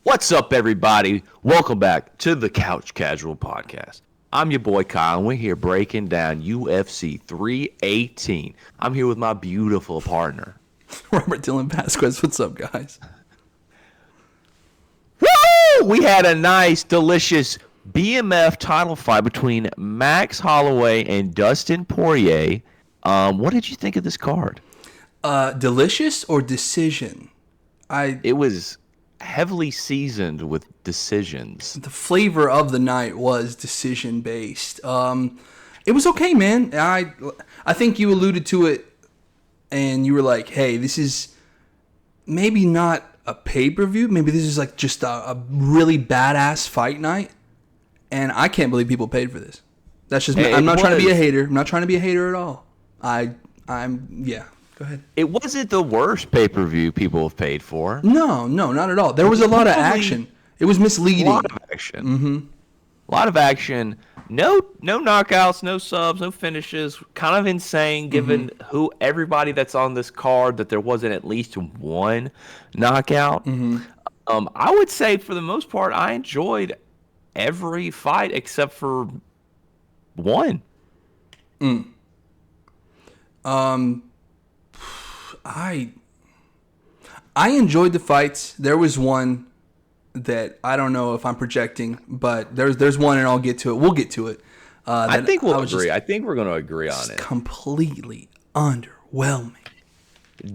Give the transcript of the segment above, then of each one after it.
What's up, everybody? Welcome back to the Couch Casual Podcast. I'm your boy Kyle, and we're here breaking down UFC 318. I'm here with my beautiful partner, Robert Dylan Vasquez. What's up, guys? Woo! We had a nice, delicious BMF title fight between Max Holloway and Dustin Poirier. What did you think of this card? Delicious or decision? It was heavily seasoned with decisions. The flavor of the night was decision based. It was okay, man. I think you alluded to it, and you were like, "Hey, this is maybe not a pay-per-view. Maybe this is like just a really badass fight night." And I can't believe people paid for this. That's just me. I'm not trying to be a hater. I'm not trying to be a hater at all. Yeah. Go ahead. It wasn't the worst pay-per-view people have paid for. No, not at all. There was a lot of action. It was misleading. A lot of action. Mm-hmm. A lot of action. No knockouts, no subs, no finishes. Kind of insane given everybody that's on this card that there wasn't at least one knockout. Mm-hmm. I would say for the most part I enjoyed every fight except for one. I enjoyed the fights. There was one that I don't know if I'm projecting, but there's one, and I'll get to it. We'll get to it. I think we'll agree. I think we're going to agree on it. Completely underwhelming.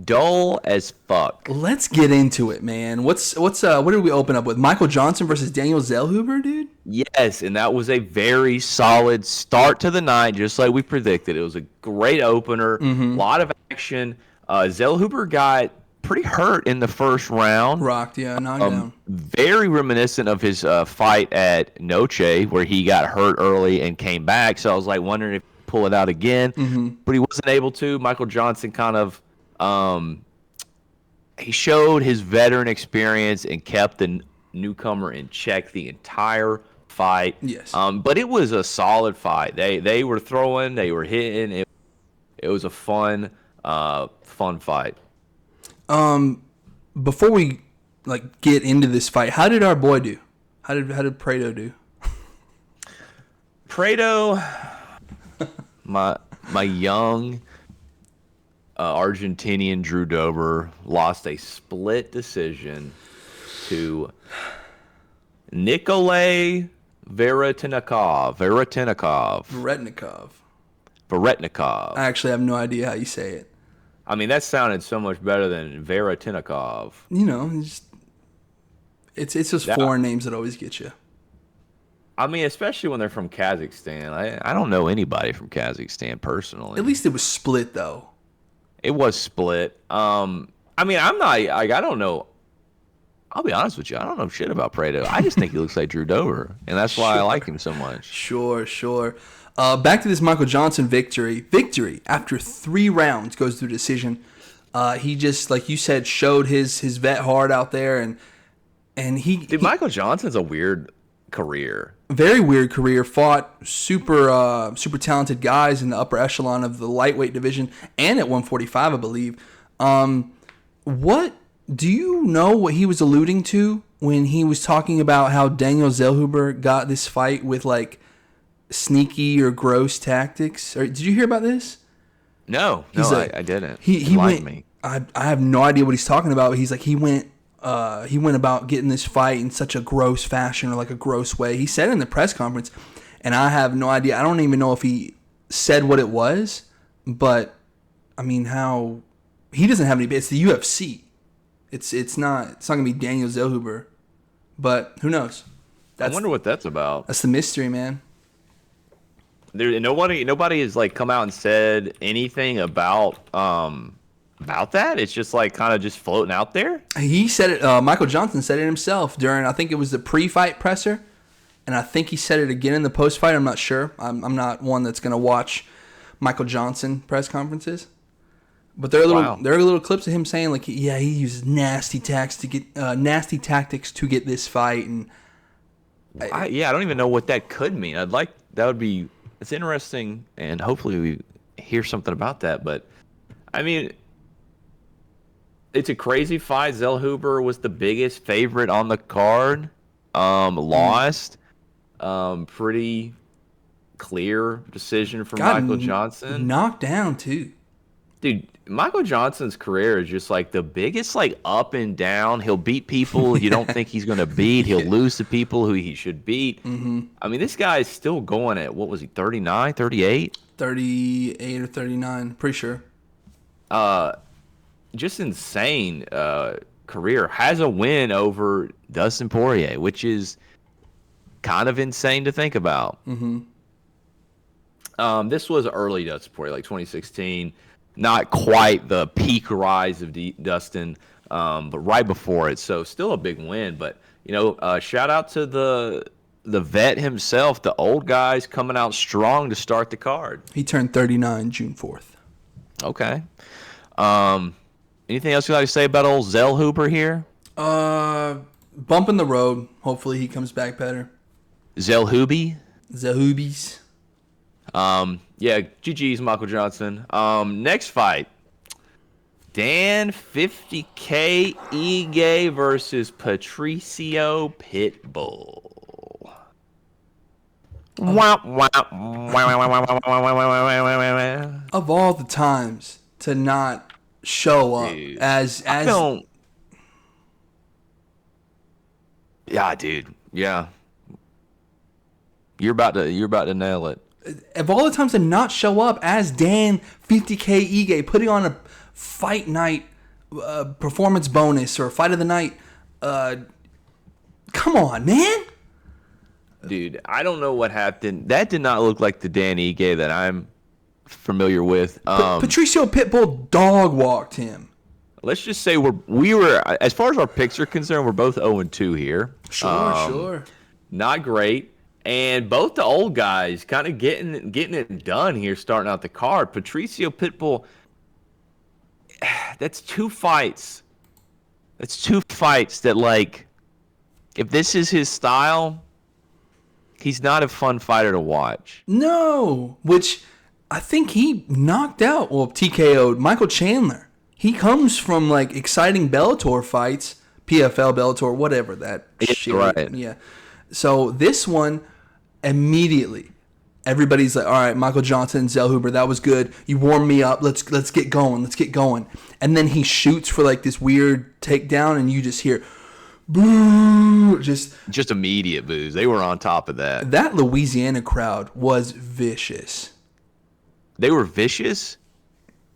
Dull as fuck. Let's get into it, man. What did we open up with? Michael Johnson versus Daniel Zellhuber, dude? Yes, and that was a very solid start to the night, just like we predicted. It was a great opener, a lot of action. Zellhuber got pretty hurt in the first round. Knocked down. Very reminiscent of his fight at Noche, where he got hurt early and came back. So I was like wondering if he'd pull it out again, but he wasn't able to. Michael Johnson kind of he showed his veteran experience and kept the newcomer in check the entire fight. Yes. But it was a solid fight. They were throwing, they were hitting. It was a fun fight. Before we get into this fight, how did our boy do? How did Prado do? Prado, my young Argentinian Drew Dober lost a split decision to Nikolay Veretnikov. I actually have no idea how you say it. I mean, that sounded so much better than Veretnikov. You know, it's just foreign names that always get you. I mean, especially when they're from Kazakhstan. I don't know anybody from Kazakhstan personally. At least it was split, though. It was split. I mean, I'm not. I don't know. I'll be honest with you. I don't know shit about Prado. I just think he looks like Drew Dober, and that's why I like him so much. Sure. Back to this Michael Johnson victory. Victory after 3 rounds goes to decision. He just, like you said, showed his vet heart out there, and Michael Johnson's a weird career. Very weird career. Fought super talented guys in the upper echelon of the lightweight division and at 145, I believe. What do you know what he was alluding to when he was talking about how Daniel Zellhuber got this fight with sneaky or gross tactics? Or did you hear about this? No, I didn't. He went. Me. I have no idea what he's talking about. But he's like he went about getting this fight in such a gross fashion or a gross way. He said it in the press conference, and I have no idea. I don't even know if he said what it was, but I mean, how he doesn't have any. It's the UFC. It's not gonna be Daniel Zellhuber, but who knows? I wonder what that's about. That's the mystery, man. Nobody has come out and said anything about that. It's just kind of just floating out there. He said it. Michael Johnson said it himself during, I think it was the pre-fight presser, and I think he said it again in the post-fight. I'm not sure. I'm not one that's gonna watch Michael Johnson press conferences, but there are little clips of him saying he uses nasty tactics to get this fight, and I don't even know what that could mean. It's interesting, and hopefully we hear something about that. But I mean, It's a crazy fight. Zellhuber was the biggest favorite on the card. Lost. Pretty clear decision for Got Michael Johnson. knocked down too. Dude, Michael Johnson's career is just like the biggest like up and down. He'll beat people you don't think he's going to beat. He'll lose to people who he should beat. I mean, this guy is still going at, what was he, 39, 38? 38 or 39, pretty sure. Just insane career. Has a win over Dustin Poirier, which is kind of insane to think about. This was early Dustin Poirier, like 2016. Not quite the peak rise of Dustin, but right before it. So still a big win. But, shout out to the vet himself, the old guys coming out strong to start the card. He turned 39 June 4th. Okay. Anything else you'd like to say about old Zellhuber here? Bump in the road. Hopefully he comes back better. Zellhubi? Zellhubies. Yeah, GG's Michael Johnson. Next fight. Dan 50K Ige versus Patricio Pitbull. Of all the times to not show up, Dude, as I don't. Yeah, dude. Yeah. You're about to nail it. of all the times to not show up as Dan 50K Ige, putting on a fight night performance bonus or fight of the night. Come on, man. Dude, I don't know what happened. That did not look like the Dan Ige that I'm familiar with. Patricio Pitbull dog walked him. Let's just say we were, as far as our picks are concerned, we're both 0-2 here. Sure. Not great. And both the old guys kind of getting it done here, starting out the card. Patricio Pitbull, that's two fights. That's two fights that, like, if this is his style, he's not a fun fighter to watch. No, which I think he knocked out, well, TKO'd Michael Chandler. He comes from, like, exciting Bellator fights, PFL, Bellator, whatever that shit. Right. Yeah. So this one, immediately, everybody's like, all right, Michael Johnson, Zellhuber, that was good. You warmed me up. Let's get going. Let's get going. And then he shoots for, like, this weird takedown, and you just hear, boo. Just immediate boos. They were on top of that. That Louisiana crowd was vicious. They were vicious,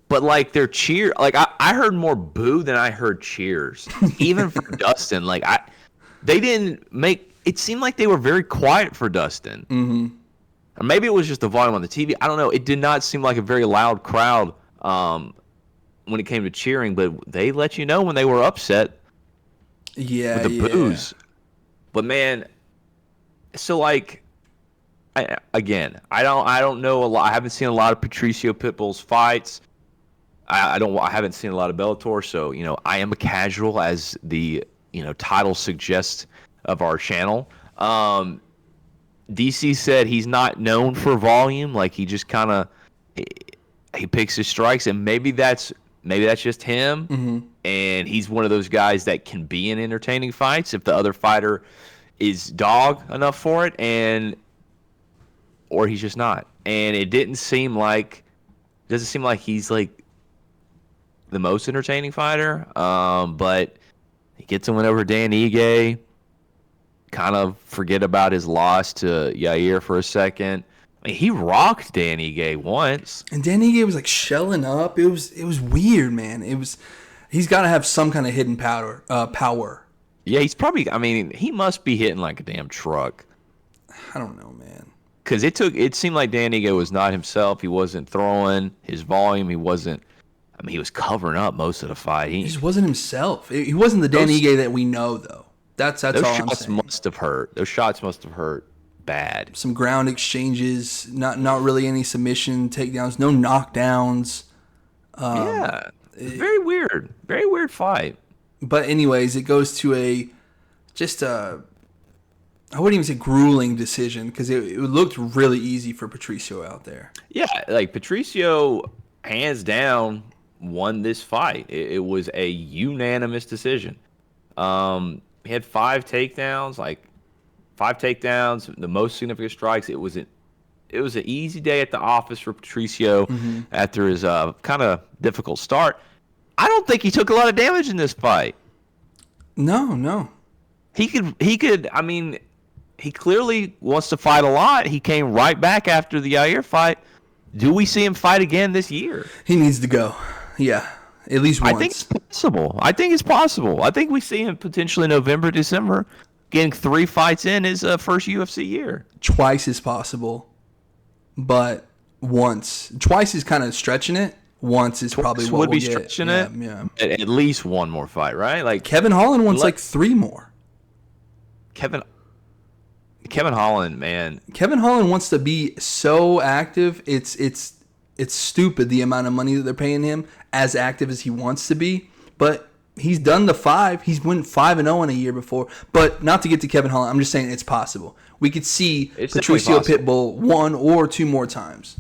but, like, their cheer, like, I heard more boo than I heard cheers. Even for Dustin, like, they didn't make. It seemed like they were very quiet for Dustin. Mm-hmm. Or maybe it was just the volume on the TV. I don't know. It did not seem like a very loud crowd when it came to cheering, but they let you know when they were upset with the boos. But, man, so, like, I don't know a lot. I haven't seen a lot of Patricio Pitbull's fights. I haven't seen a lot of Bellator, so, I am a casual, as the, title suggests of our channel. DC said he's not known for volume, like he just kind of he picks his strikes, and maybe that's just him. Mm-hmm. And he's one of those guys that can be in entertaining fights if the other fighter is dog enough for it, or he's just not. And it doesn't seem like he's like the most entertaining fighter. But he gets a win over Dan Ige. Kind of forget about his loss to Yair for a second. I mean, he rocked Dan Ige once. And Dan Ige was like shelling up. It was weird, man. He's got to have some kind of hidden power. Yeah, he's probably. I mean, he must be hitting like a damn truck. I don't know, man. Because it seemed like Dan Ige was not himself. He wasn't throwing his volume. He wasn't. I mean, he was covering up most of the fight. He just wasn't himself. He wasn't the Dan Ige that we know, though. That's all I'm saying. Those shots must have hurt. Those shots must have hurt bad. Some ground exchanges, not really any submission takedowns, no knockdowns. Very weird. Very weird fight. But anyways, it goes to I wouldn't even say grueling decision, because it looked really easy for Patricio out there. Yeah, like Patricio, hands down, won this fight. It was a unanimous decision. He had 5 takedowns, the most significant strikes. It was an easy day at the office for Patricio after his kind of difficult start. I don't think he took a lot of damage in this fight. No. He could. I mean, he clearly wants to fight a lot. He came right back after the Yair fight. Do we see him fight again this year? He needs to go. Yeah, at least once. I think it's possible. I think we see him potentially November, December, getting 3 fights in his first UFC year. Twice is possible, but once. Twice is kind of stretching it. Once is probably what would we'll be get. stretching it. Yeah. At least one more fight, right? Like Kevin Holland wants like 3 more. Kevin Holland, man. Kevin Holland wants to be so active. It's stupid the amount of money that they're paying him, as active as he wants to be. But he's done the 5. He's went 5-0 in a year before. But not to get to Kevin Holland, I'm just saying it's possible. We could see Patricio Pitbull 1 or 2 more times.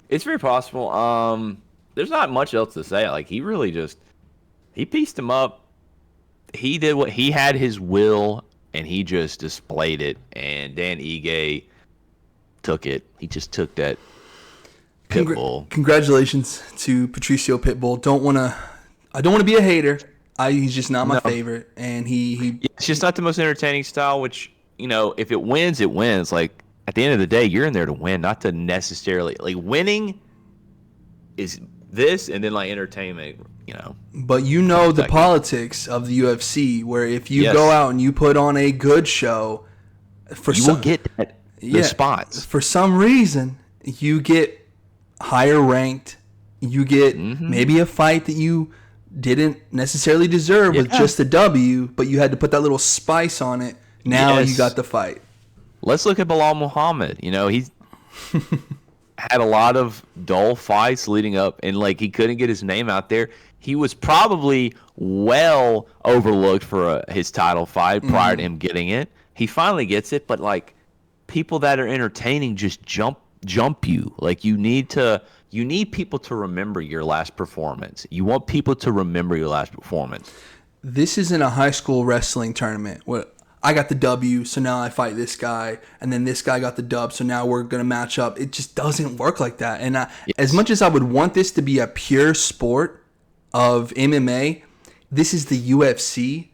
It's very possible. There's not much else to say. Like, he really he pieced him up. He did what he had, his will, and he just displayed it. And Dan Ige took it. He just took that Pitbull. Congratulations to Patricio Pitbull. I don't want to be a hater. He's just not my favorite, and he. It's just not the most entertaining style. Which, if it wins, it wins. Like, at the end of the day, you're in there to win, not to necessarily winning. Is this and then entertainment, But the politics of the UFC, where if you go out and you put on a good show, you will get the spots. For some reason, you get higher ranked. You get maybe a fight that you didn't necessarily deserve with just a W, but you had to put that little spice on it. Now you got the fight. Let's look at Bilal Muhammad. He's had a lot of dull fights leading up, and he couldn't get his name out there. He was probably well overlooked for his title fight prior to him getting it. He finally gets it, but people that are entertaining just jump you. You need people to remember your last performance. You want people to remember your last performance. This isn't a high school wrestling tournament where I got the W, so now I fight this guy, and then this guy got the dub, so now we're going to match up. It just doesn't work like that. And as much as I would want this to be a pure sport of MMA, this is the UFC,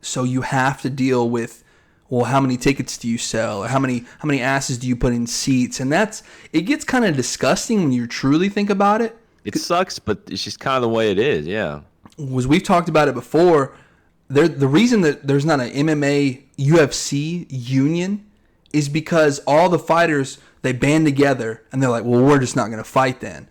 so you have to deal with, how many tickets do you sell? Or how many asses do you put in seats? And it gets kind of disgusting when you truly think about it. It sucks, but it's just kind of the way it is, yeah. We've talked about it before. The reason that there's not an MMA UFC union is because all the fighters, they band together and they're like, well, we're just not going to fight then.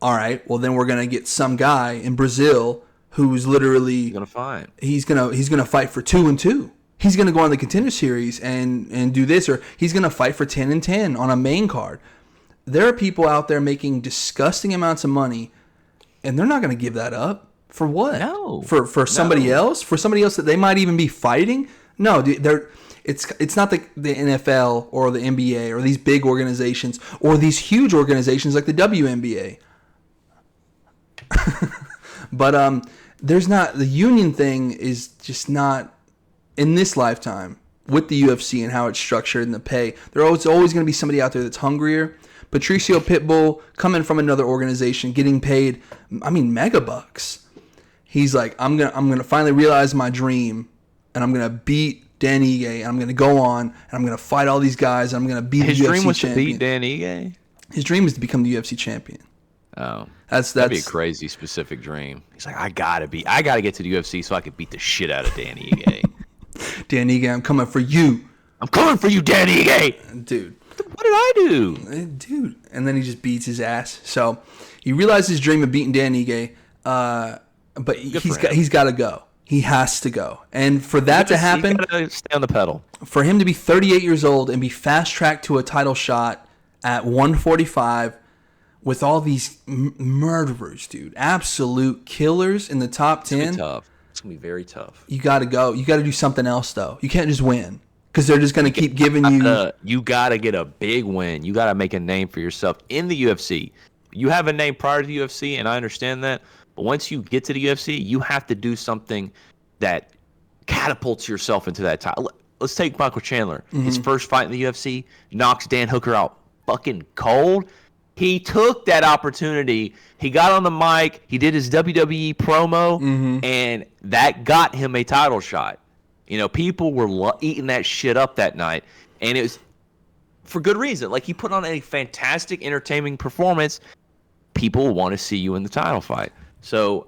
All right, well then we're going to get some guy in Brazil who's literally going to fight. He's going to fight for 2-2. He's going to go on the Contender Series and do this, or he's going to fight for 10-10 on a main card. There are people out there making disgusting amounts of money, and they're not going to give that up. For what? No. For somebody else? For somebody else that they might even be fighting? No, it's not the NFL or the NBA or these big organizations or these huge organizations like the WNBA. But there's not, the union thing is just not in this lifetime with the UFC and how it's structured and the pay. There's always going to be somebody out there that's hungrier. Patricio Pitbull coming from another organization getting paid, mega bucks. He's like, I'm gonna finally realize my dream, and I'm gonna beat Dan Ige, and I'm gonna go on, and I'm gonna fight all these guys, and I'm gonna be the UFC champion. His dream was to beat Dan Ige? His dream is to become the UFC champion. Oh, that'd be a crazy specific dream. He's like, I gotta get to the UFC so I can beat the shit out of Dan Ige. Dan Ige, I'm coming for you. I'm coming for you, Dan Ige. Dude, what did I do? Dude, and then he just beats his ass. So he realized his dream of beating Dan Ige. But he's got to go. He has to go. And for that to happen, he's got to stay on the pedal. For him to be 38 years old and be fast-tracked to a title shot at 145 with all these murderers, dude, absolute killers in the top 10. It's going to be tough. It's going to be very tough. You got to go. You got to do something else, though. You can't just win because they're just going to keep giving you. You got to get a big win. You got to make a name for yourself in the UFC. You have a name prior to the UFC, and I understand that. But once you get to the UFC, you have to do something that catapults yourself into that title. Let's take Michael Chandler. His first fight in the UFC, knocks Dan Hooker out fucking cold. He took that opportunity. He got on the mic. He did his WWE promo, and that got him a title shot. You know, people were eating that shit up that night, and it was for good reason. Like, he put on a fantastic, entertaining performance. People want to see you in the title fight. So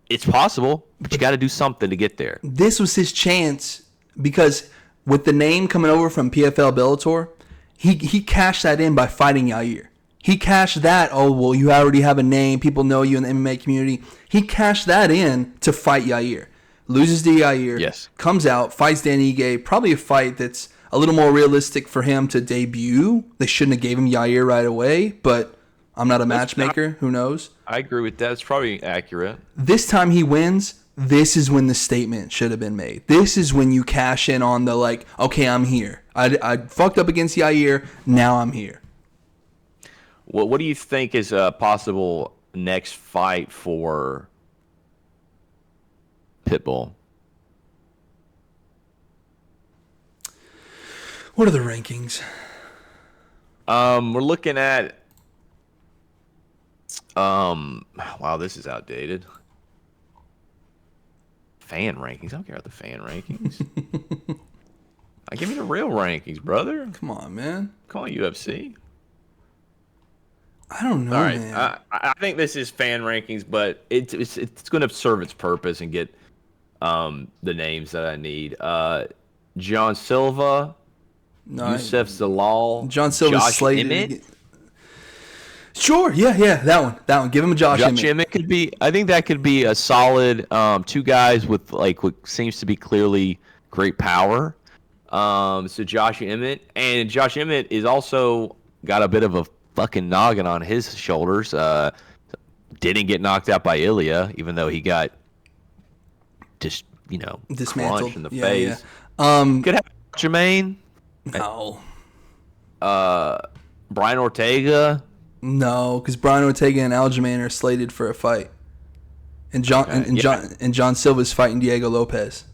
it's possible, but you got to do something to get there. This was his chance because with the name coming over from PFL Bellator, he cashed that in by fighting Yair. He cashed that, oh, well, you already have a name. People know you in the MMA community. He cashed that in to fight Yair. Loses to Yair. Yes. Comes out, fights Dan Ige. Probably a fight that's a little more realistic for him to debut. They shouldn't have gave him Yair right away, but I'm not a matchmaker. Who knows? I agree with that. It's probably accurate. This time he wins. This is when the statement should have been made. This is when you cash in on the, like, okay, I'm here. I fucked up against Yair. Now I'm here. Well, what do you think is a possible next fight for Pitbull? What are the rankings? We're looking at wow, this is outdated. Fan rankings. I don't care about the fan rankings. I give me the real rankings, brother. Come on, man. Call UFC. I don't know, All right, man. I think this is fan rankings, but it's going to serve its purpose and get the names that I need. John Silva, No, Youssef Zalal, John Silva's Josh slated. Emmett. Sure, yeah, that one. Give him a Josh Emmett. Emmett could be. I think that could be a solid two guys with like what seems to be clearly great power. So Josh Emmett, and Josh Emmett is also got a bit of a fucking noggin on his shoulders. Didn't get knocked out by Ilya, even though he got just Dismantled crunched in the face. Yeah. Could have Jermaine. No, Brian Ortega. no, because Brian Ortega and Aljamain are slated for a fight, and John Silva's fighting Diego Lopez.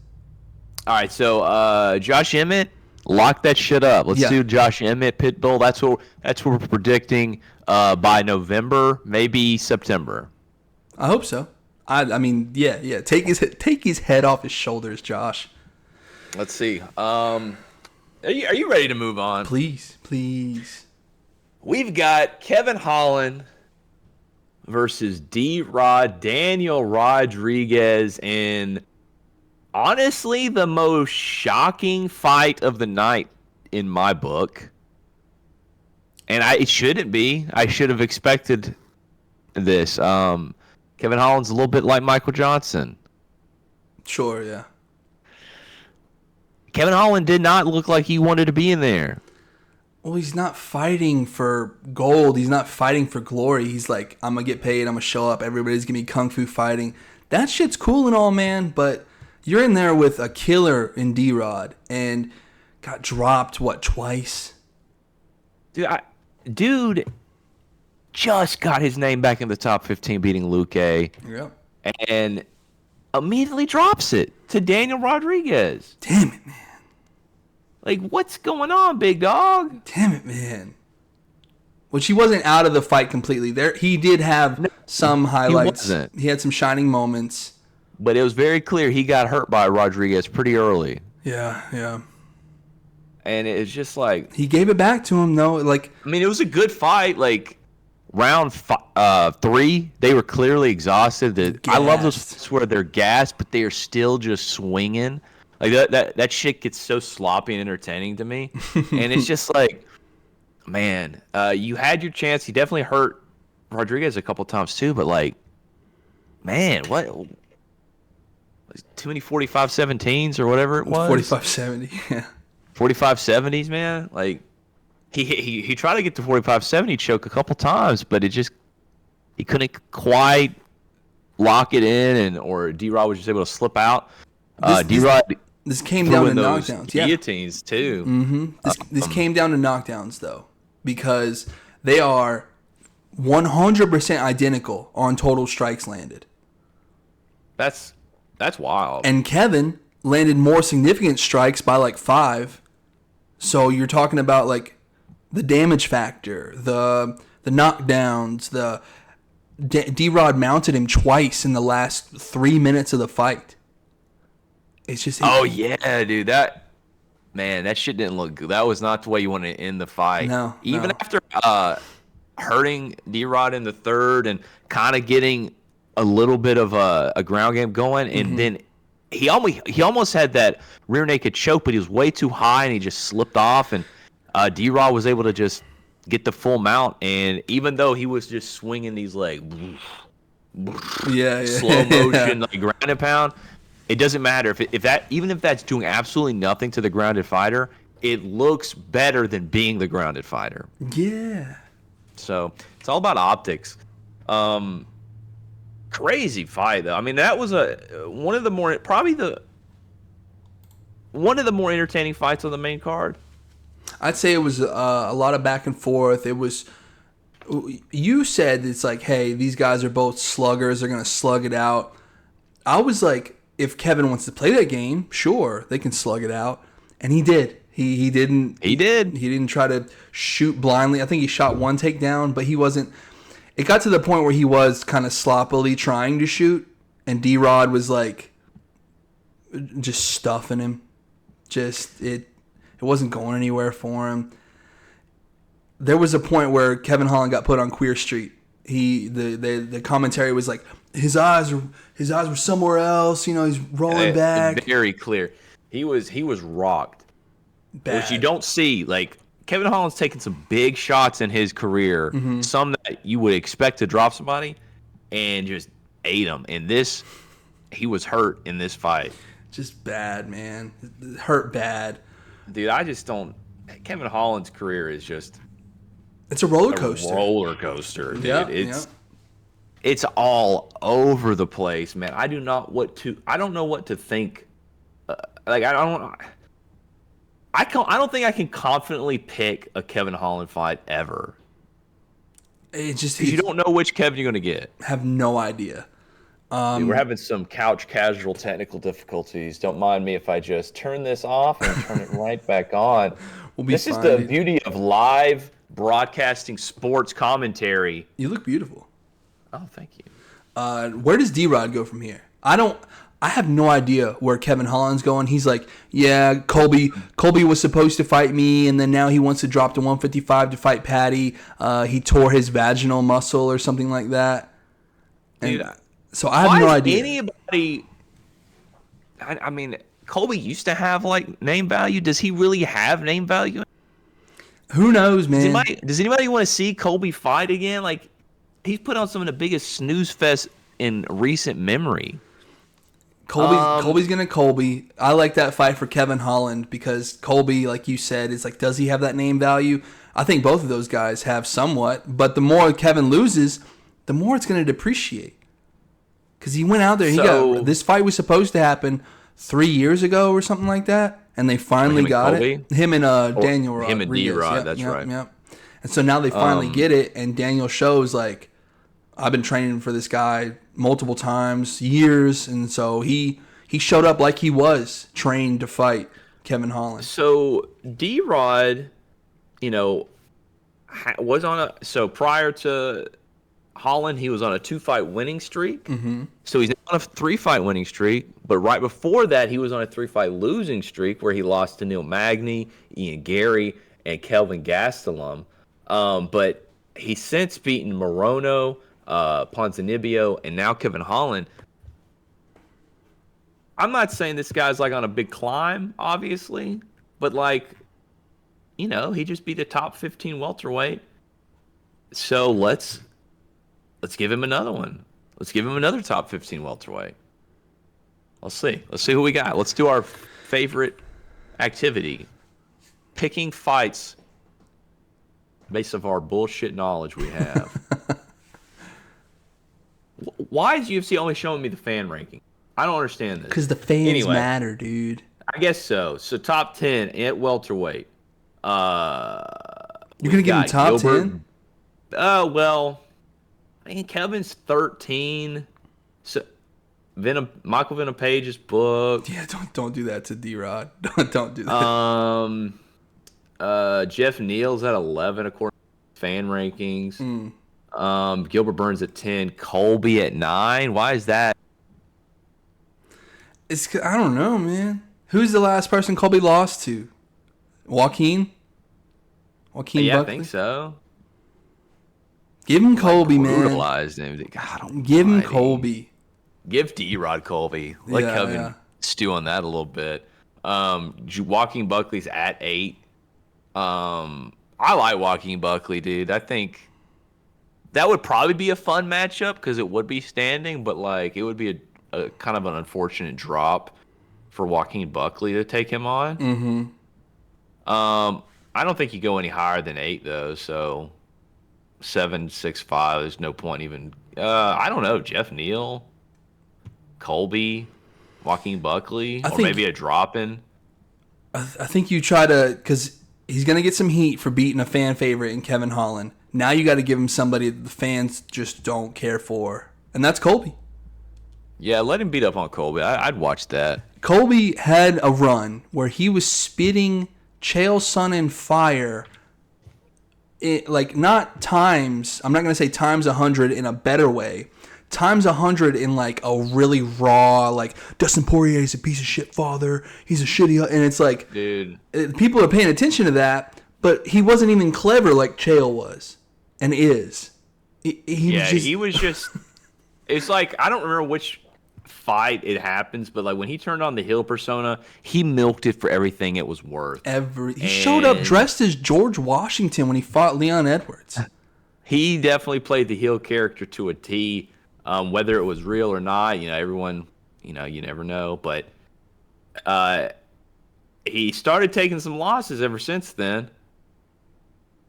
All right, so Josh Emmett, lock that shit up. Let's do Josh Emmett, Pitbull. That's what we're predicting by November, maybe September. I hope so. I mean, yeah. Take his head off his shoulders, Josh. Let's see. Are you ready to move on? Please. We've got Kevin Holland versus Daniel Rodriguez in honestly the most shocking fight of the night in my book. And it shouldn't be. I should have expected this. Kevin Holland's a little bit like Michael Johnson. Sure, yeah. Kevin Holland did not look like he wanted to be in there. Well, he's not fighting for gold. He's not fighting for glory. He's like, I'm going to get paid. I'm going to show up. Everybody's going to be kung fu fighting. That shit's cool and all, man. But you're in there with a killer in D-Rod and got dropped, twice? Dude just got his name back in the top 15 beating Luque. Yep. And immediately drops it to Daniel Rodriguez. Damn it, man. Like, what's going on, big dog? Damn it, man. Which he wasn't out of the fight completely. There, he did have some highlights. He wasn't. He had some shining moments. But it was very clear he got hurt by Rodriguez pretty early. Yeah. And it's just like... He gave it back to him, though. Like, I mean, it was a good fight. Like, round 3, they were clearly exhausted. I love those fights where they're gassed, but they are still just swinging. Like, that shit gets so sloppy and entertaining to me. And it's just like, man, you had your chance. He definitely hurt Rodriguez a couple times, too. But, like, man, what... Too many 45-17s or whatever it was. 45-70, yeah. 45-70s, man. Like, he tried to get the 45-70 choke a couple times, but he couldn't quite lock it in, or D-Rod was just able to slip out. D-Rod this came down to knockdowns. Guillotines too. Mm-hmm. This came down to knockdowns though, because they are 100% identical on total strikes landed. That's wild. And Kevin landed more significant strikes by like 5. So you're talking about like the damage factor, the knockdowns, the D-Rod mounted him twice in the last 3 minutes of the fight. It's just oh yeah, dude, that shit didn't look good. That was not the way you want to end the fight. No, even no. after hurting D-Rod in the third and kind of getting a little bit of a ground game going, and then he almost had that rear naked choke, but he was way too high and he just slipped off, and D-Rod was able to just get the full mount, and even though he was just swinging these like slow motion like ground and pound, it doesn't matter if that, even if that's doing absolutely nothing to the grounded fighter, it looks better than being the grounded fighter. Yeah. So it's all about optics. Crazy fight though. I mean, that was one of the more entertaining fights on the main card. I'd say it was a lot of back and forth. It was, you said it's like, hey, these guys are both sluggers. They're going to slug it out. I was like, if Kevin wants to play that game, sure, they can slug it out. And he did. He didn't. He did. He didn't try to shoot blindly. I think he shot one takedown, but he wasn't. It got to the point where he was kind of sloppily trying to shoot, and D-Rod was like just stuffing him. It wasn't going anywhere for him. There was a point where Kevin Holland got put on Queer Street. The commentary was like, his eyes were somewhere else. You know, he's rolling back. Very clear. He was rocked. Bad. Which you don't see. Like, Kevin Holland's taken some big shots in his career, some that you would expect to drop somebody, and just ate them. And this, he was hurt in this fight. Just bad, man. Hurt bad. Dude, I just don't. Kevin Holland's career is just. It's a roller coaster. Dude. Yeah, it's all over the place, man. I don't know what to think. I don't think I can confidently pick a Kevin Holland fight ever. It's just you don't know which Kevin you're going to get. Have no idea. Dude, we're having some couch casual technical difficulties. Don't mind me if I just turn this off and turn it right back on. This is the beauty of live broadcasting sports commentary. You look beautiful. Oh, thank you. Where does D-Rod go from here? I have no idea where Kevin Holland's going. He's like, yeah, Colby was supposed to fight me, and then now he wants to drop to 155 to fight Patty. He tore his vaginal muscle or something like that. And dude, so I have no idea. Anybody? I mean, Colby used to have like name value. Does he really have name value? Who knows, man? Does anybody want to see Colby fight again? Like, he's put on some of the biggest snooze fest in recent memory. Colby's gonna Colby. I like that fight for Kevin Holland because Colby, like you said, is like, does he have that name value? I think both of those guys have somewhat, but the more Kevin loses, the more it's gonna depreciate. Because he went out there, this fight was supposed to happen 3 years ago or something like that, and they finally got it. Him and Daniel Rodriguez. Him and D-Rod, that's right. Yep. And so now they finally get it, and Daniel shows like, I've been training for this guy multiple times, years, and so he showed up like he was trained to fight Kevin Holland. So D-Rod, was on prior to Holland, he was on a 2-fight winning streak. Mm-hmm. So he's on a 3-fight winning streak, but right before that, he was on a 3-fight losing streak where he lost to Neil Magny, Ian Gary, and Kelvin Gastelum. But he's since beaten Morono, Ponzinibbio, and now Kevin Holland. I'm not saying this guy's like on a big climb, obviously, but he just beat a top 15 welterweight. So let's give him another one. Let's give him another top 15 welterweight. Let's see who we got. Let's do our favorite activity, picking fights based off our bullshit knowledge we have. Why is UFC only showing me the fan ranking? I don't understand this. Because the fans matter, dude. I guess so. So top 10 at welterweight. You're going to give him top 10? Well, I mean, Kevin's 13. So Michael Venom Page is booked. Yeah, don't do that to D-Rod. Don't do that. Jeff Neal's at 11 according to fan rankings. Gilbert Burns at 10. Colby at 9. Why is that? I don't know, man. Who's the last person Colby lost to? Joaquin Yeah, Buckley? I think so. Give him Colby, man. Brutalized him. God, Give him almighty. Colby. Give D-Rod Colby. Let Kevin stew on that a little bit. Joaquin Buckley's at 8. I like Joaquin Buckley, dude. I think that would probably be a fun matchup because it would be standing, but like it would be a kind of an unfortunate drop for Joaquin Buckley to take him on. Mm-hmm. I don't think you go any higher than 8 though, so 7, 6, 5. There's no point even. I don't know. Jeff Neal, Colby, Joaquin Buckley, or maybe a drop in. I think you try to, because he's gonna get some heat for beating a fan favorite in Kevin Holland. Now you got to give him somebody that the fans just don't care for, and that's Colby. Yeah, let him beat up on Colby. I'd watch that. Colby had a run where he was spitting Chael Sonnen fire. Like not times. I'm not gonna say times 100 in a better way. Times 100 in like a really raw, like Dustin Poirier is a piece of shit father. He's a shitty, and it's like, dude, people are paying attention to that, but he wasn't even clever like Chael was, and is. He was just. It's like I don't remember which fight it happens, but like when he turned on the heel persona, he milked it for everything it was worth. He showed up dressed as George Washington when he fought Leon Edwards. He definitely played the heel character to a T. Whether it was real or not, everyone, you never know. But he started taking some losses ever since then.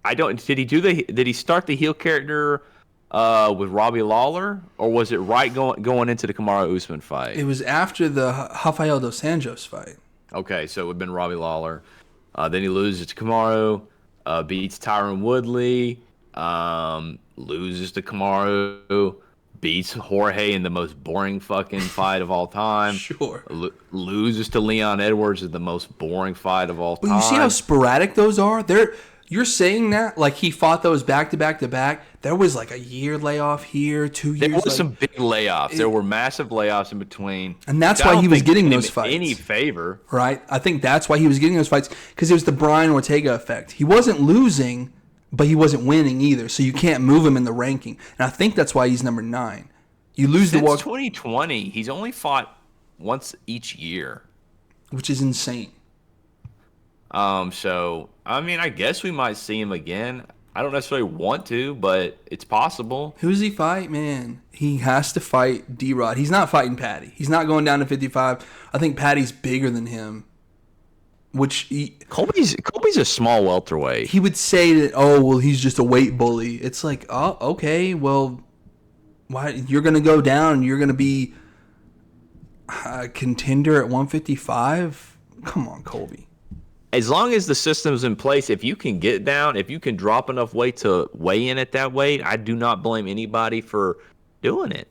Did he start the heel character with Robbie Lawler, or was it right going into the Kamaru Usman fight? It was after the Rafael dos Anjos fight. Okay, so it would have been Robbie Lawler. Then he loses to Kamaru, beats Tyron Woodley, loses to Kamaru, beats Jorge in the most boring fucking fight of all time. Sure. Loses to Leon Edwards in the most boring fight of all time. But you see how sporadic those are? You're saying that like he fought those back to back to back. There was like a year layoff here, 2 years. There was some big layoffs. There were massive layoffs in between. And that's why he was getting those fights. Any favor. Right? I think that's why he was getting those fights, because it was the Brian Ortega effect. He wasn't losing, but he wasn't winning either. So you can't move him in the ranking. And I think that's why he's number 9. You lose Since the walk, 2020, he's only fought once each year, which is insane. So I mean, I guess we might see him again. I don't necessarily want to, but it's possible. Who does he fight, man? He has to fight D-Rod. He's not fighting Patty. He's not going down to 55. I think Patty's bigger than him. Colby's a small welterweight. He would say that, oh, well, he's just a weight bully. It's like, oh, okay, well, why you're going to go down? You're going to be a contender at 155? Come on, Colby. As long as the system's in place, if you can get down, if you can drop enough weight to weigh in at that weight, I do not blame anybody for doing it.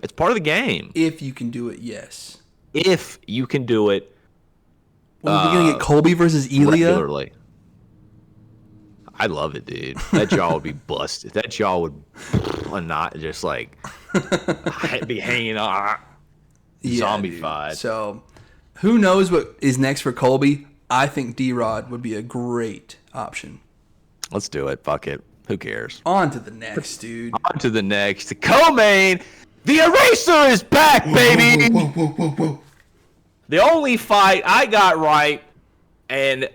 It's part of the game. If you can do it, yes. If you can do it. Well, we're going to get Colby versus Elia? Regularly. I love it, dude. That jaw would be busted. That jaw would not just like be hanging on. Zombified. So, who knows what is next for Colby? I think D-Rod would be a great option. Let's do it. Fuck it. Who cares? On to the next, dude. On to the next. The co-main. The Eraser is back, baby. Whoa. The only fight I got right, and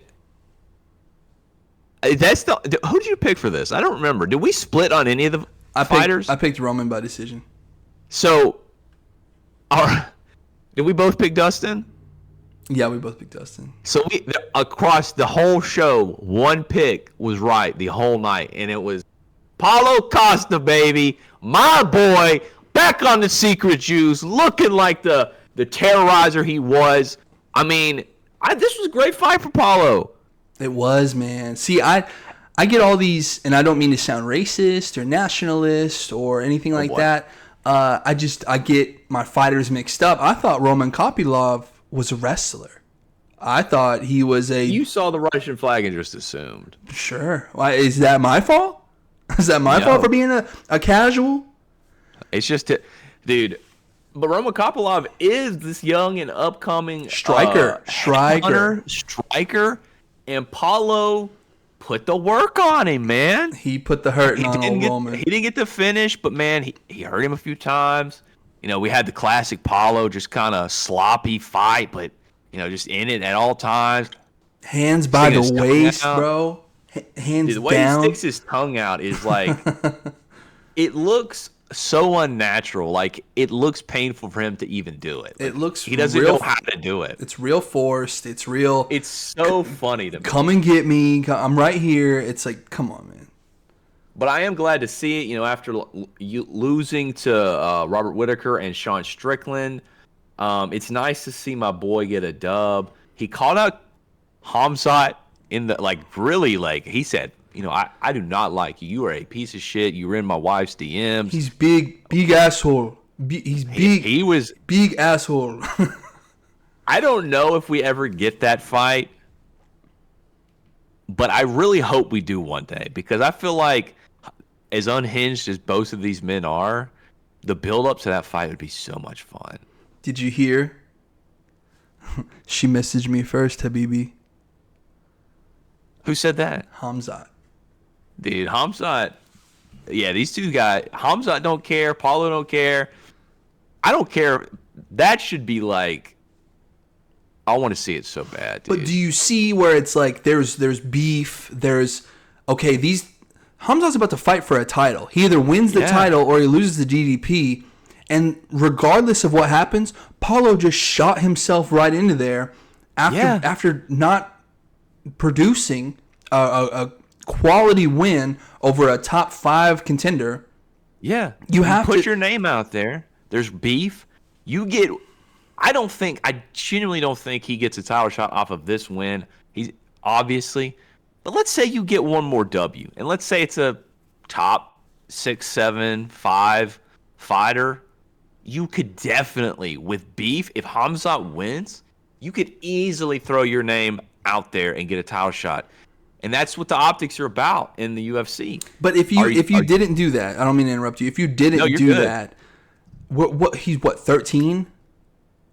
that's who did you pick for this? I don't remember. Did we split on any of the fighters? I picked Roman by decision. So, did we both pick Dustin? Yeah, we both picked Dustin. So across the whole show, one pick was right the whole night, and it was Paulo Costa, baby, my boy, back on the secret juice, looking like the terrorizer he was. I mean, this was a great fight for Paulo. It was, man. See, I I get all these, and I don't mean to sound racist or nationalist or anything like that. I get my fighters mixed up. I thought Roman Kopylov was a wrestler. I thought he was a... You saw the Russian flag and just assumed. Sure. Why, is that my fault? Is that my fault for being a casual? It's just, dude. But Roman Kopylov is this young and upcoming striker, and Paulo put the work on him, man. He put the hurting on old Roman. He didn't get to finish, but man, he hurt him a few times. You know, we had the classic Paulo, just kind of sloppy fight, but you know, just in it at all times. Hands by the waist, bro. Hands Dude, the way down. he sticks his tongue out is like, it looks so unnatural. Like, it looks painful for him to even do it. Like, it looks he doesn't know how to do it. It's real forced. It's real. It's so funny to me. Come and get me. I'm right here. It's like, come on, man. But I am glad to see it. You know, after losing to Robert Whittaker and Sean Strickland, it's nice to see my boy get a dub. He called out Hamzat in the, like, really, like, he said, you know, I do not like you. You are a piece of shit. You were in my wife's DMs. He's big asshole. He's big. He was big asshole. I don't know if we ever get that fight, but I really hope we do one day, because I feel like as unhinged as both of these men are, the build-up to that fight would be so much fun. Did you hear? She messaged me first, Habibi. Who said that? Hamzat. Dude, Hamzat. Yeah, these two guys. Hamzat don't care. Paulo don't care. I don't care. That should be like, I want to see it so bad, dude. But do you see where it's like there's beef, okay, Hamzat's about to fight for a title. He either wins the title or he loses the DDP, and regardless of what happens, Paulo just shot himself right into there after not producing a quality win over a top 5 contender. Yeah. You have to put to your name out there. There's beef. I genuinely don't think he gets a title shot off of this win. He's obviously, but let's say you get one more W, and let's say it's a top 6, 7, 5 fighter. You could definitely, with beef, if Hamzat wins, you could easily throw your name out there and get a title shot. And that's what the optics are about in the UFC. But if you didn't do that, I don't mean to interrupt you. If you didn't do that, he's 13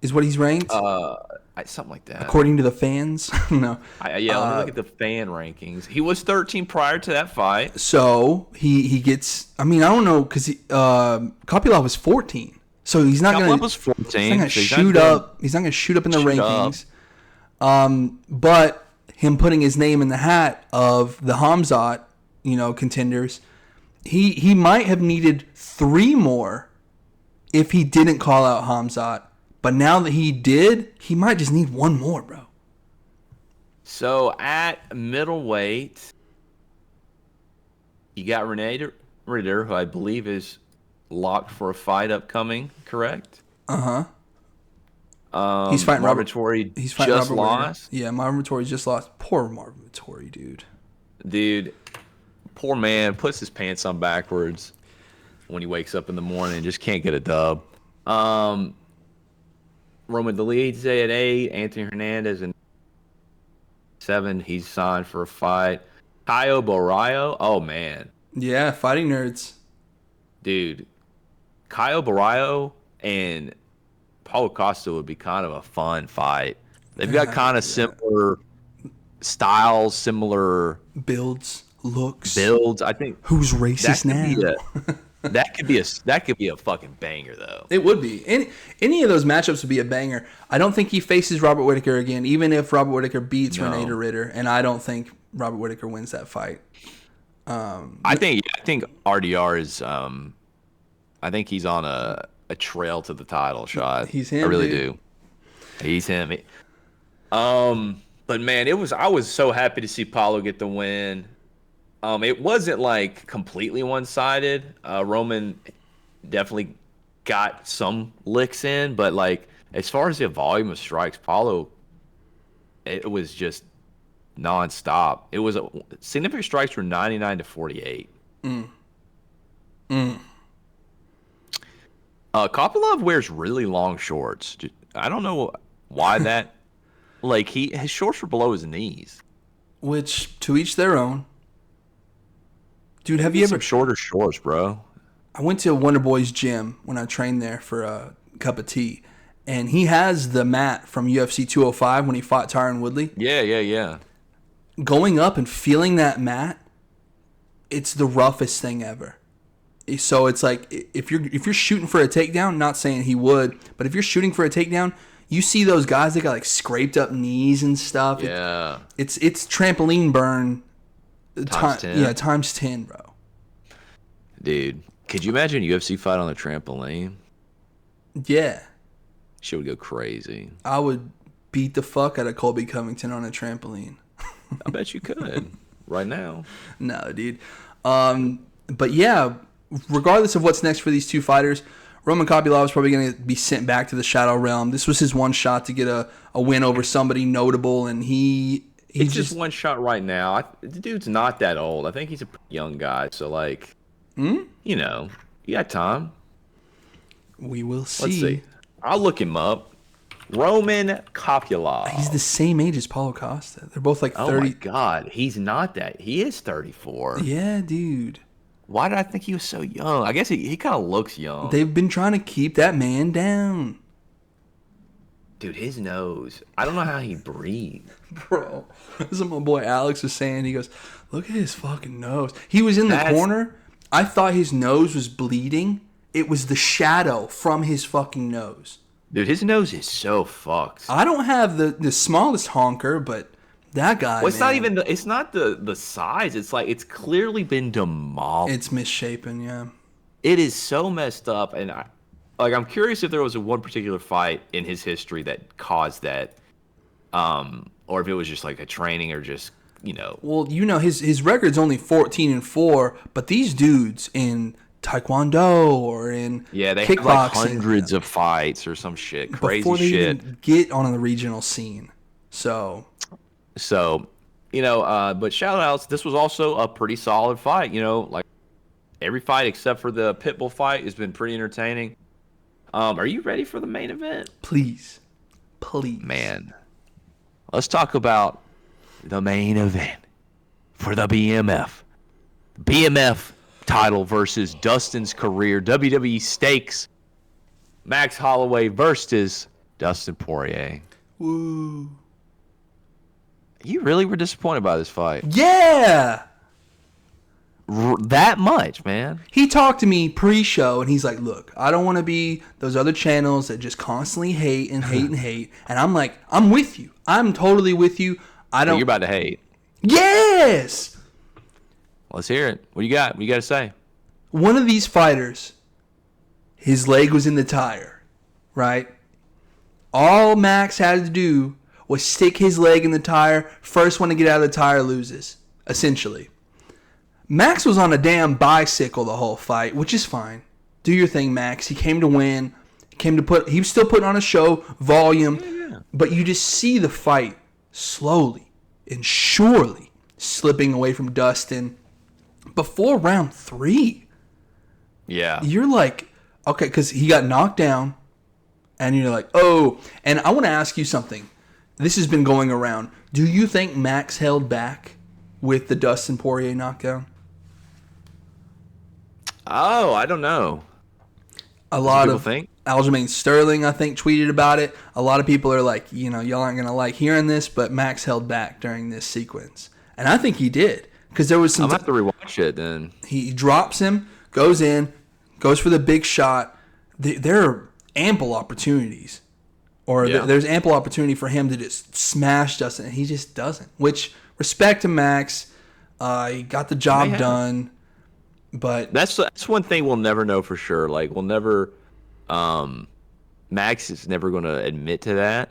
is what he's ranked? Something like that. According to the fans? No. Let me look at the fan rankings. He was 13 prior to that fight. So he gets, I don't know, because Kopylov was 14. So he's not going to shoot up. He's not going to shoot up in the rankings. But him putting his name in the hat of the Hamzat, contenders, he might have needed 3 more if he didn't call out Hamzat. But now that he did, he might just need 1 more, bro. So at middleweight, you got Renee Ritter, who I believe is locked for a fight upcoming, correct? He's fighting Marvin Vettori. He's fighting just Robert lost. Yeah, Marvin Vettori just lost. Poor Marvin Vettori, dude. Dude, poor man puts his pants on backwards when he wakes up in the morning and just can't get a dub. Roman Dolidze at 8, Anthony Hernandez at 7. He's signed for a fight. Caio Borralho, oh man. Yeah, fighting nerds. Dude, Caio Borralho and Paulo Costa would be kind of a fun fight. They've got kind of similar styles, similar builds, looks. I think who's racist now? That could be a fucking banger though. It would be. Any of those matchups would be a banger. I don't think he faces Robert Whittaker again, even if Robert Whittaker beats Renee Ritter, and I don't think Robert Whittaker wins that fight. I think RDR is I think he's on a trail to the title shot. He's him. I really do. He's him. But man, I was so happy to see Paulo get the win. It wasn't like completely one-sided. Roman definitely got some licks in, but like as far as the volume of strikes, Paulo, it was just nonstop. It was significant strikes were 99-48. Kopylov wears really long shorts. I don't know why that. Like his shorts were below his knees. Which, to each their own. Dude, have you ever... some shorter shorts, bro? I went to Wonder Boy's gym when I trained there for a cup of tea. And he has the mat from UFC 205 when he fought Tyron Woodley. Yeah. Going up and feeling that mat, it's the roughest thing ever. So it's like, if you're shooting for a takedown, not saying he would, but if you're shooting for a takedown, you see those guys that got like scraped up knees and stuff. Yeah. It's trampoline burn times 10. Yeah, times 10, bro. Dude, could you imagine a UFC fight on a trampoline? Yeah. Shit would go crazy. I would beat the fuck out of Colby Covington on a trampoline. I bet you could right now. No, dude. But yeah, regardless of what's next for these two fighters, Roman Kopylov is probably going to be sent back to the Shadow Realm. This was his one shot to get a win over somebody notable, and it's just one shot right now. The dude's not that old. I think he's a young guy, so like, you know, you got time. We will see. Let's see. I'll look him up. Roman Kopylov. He's the same age as Paulo Costa. They're both like 30. Oh my God, he's not that. He is 34. Yeah, dude. Why did I think he was so young? I guess he kind of looks young. They've been trying to keep that man down. Dude, his nose. I don't know how he breathes. Bro, as my boy Alex was saying, he goes, look at his fucking nose. He was in the corner. I thought his nose was bleeding. It was the shadow from his fucking nose. Dude, his nose is so fucked. I don't have the smallest honker, but that guy, well, it's not even it's not the size. It's like it's clearly been demolished. It's misshapen, yeah. It is so messed up, and I'm curious if there was one particular fight in his history that caused that, or if it was just like a training or just, you know. Well, you know, his record's only 14-4, but these dudes in Taekwondo or in they kickboxing, have like hundreds of fights or some shit, crazy before they shit. even get on the regional scene. So, you know, but shout outs. This was also a pretty solid fight. You know, like every fight except for the Pitbull fight has been pretty entertaining. Are you ready for the main event? Please. Man, let's talk about the main event for the BMF title versus Dustin's career. WWE stakes. Max Holloway versus Dustin Poirier. Woo. You really were disappointed by this fight? Yeah. That much, man. He talked to me pre-show, and he's like, look, I don't want to be those other channels that just constantly hate and hate and hate. And I'm like, I'm with you. I'm totally with you. You're about to hate. Yes! Let's hear it. What do you got? What you got to say? One of these fighters, his leg was in the tire, right? All Max had to do was stick his leg in the tire. First one to get out of the tire loses, essentially. Max was on a damn bicycle the whole fight, which is fine. Do your thing, Max. He came to win. He was still putting on a show, volume. Yeah. But you just see the fight slowly and surely slipping away from Dustin. Before round 3, you're like, okay, because he got knocked down, and you're like, oh. And I want to ask you something. This has been going around. Do you think Max held back with the Dustin Poirier knockdown? Oh, I don't know. A lot of think? Aljamain Sterling, I think, tweeted about it. A lot of people are like, you know, y'all aren't going to like hearing this, but Max held back during this sequence. And I think he did. Because there was some... I'm going to have to rewatch it then. He drops him, goes in, goes for the big shot. There are ample opportunities. There's ample opportunity for him to just smash Dustin, and he just doesn't. Which, respect to Max. He got the job done. But that's one thing we'll never know for sure. Like, we'll never... Max is never going to admit to that.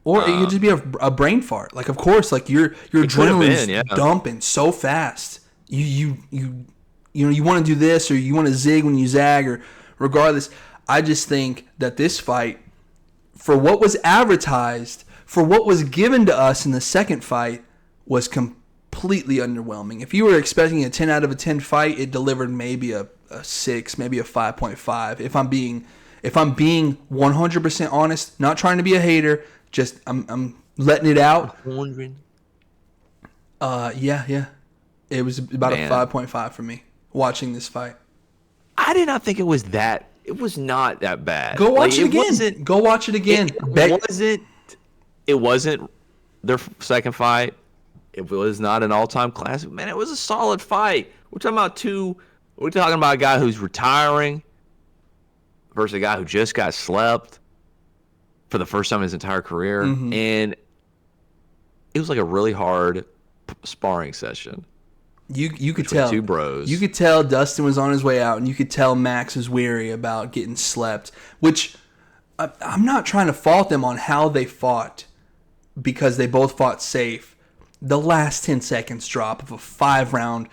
Or it could just be a brain fart. Like, of course, like your adrenaline's dumping so fast. You want to do this, or you want to zig when you zag, or regardless. I just think that this fight, for what was advertised, for what was given to us in the second fight, was completely underwhelming. If you were expecting a 10 out of a 10 fight, it delivered maybe a 6, maybe a 5.5. If I'm being 100% honest, not trying to be a hater, just I'm letting it out. Yeah. It was about a 5.5 for me watching this fight. I did not think it was that. It was not that bad. Go watch it again. Go watch it again. It wasn't their second fight. It was not an all-time classic. Man, it was a solid fight. We're talking about a guy who's retiring versus a guy who just got slept for the first time in his entire career. Mm-hmm. And it was like a really hard sparring session. You could tell two bros. You could tell Dustin was on his way out, and you could tell Max was weary about getting slept. Which I'm not trying to fault them on how they fought, because they both fought safe. The last 10 seconds drop of a 5-round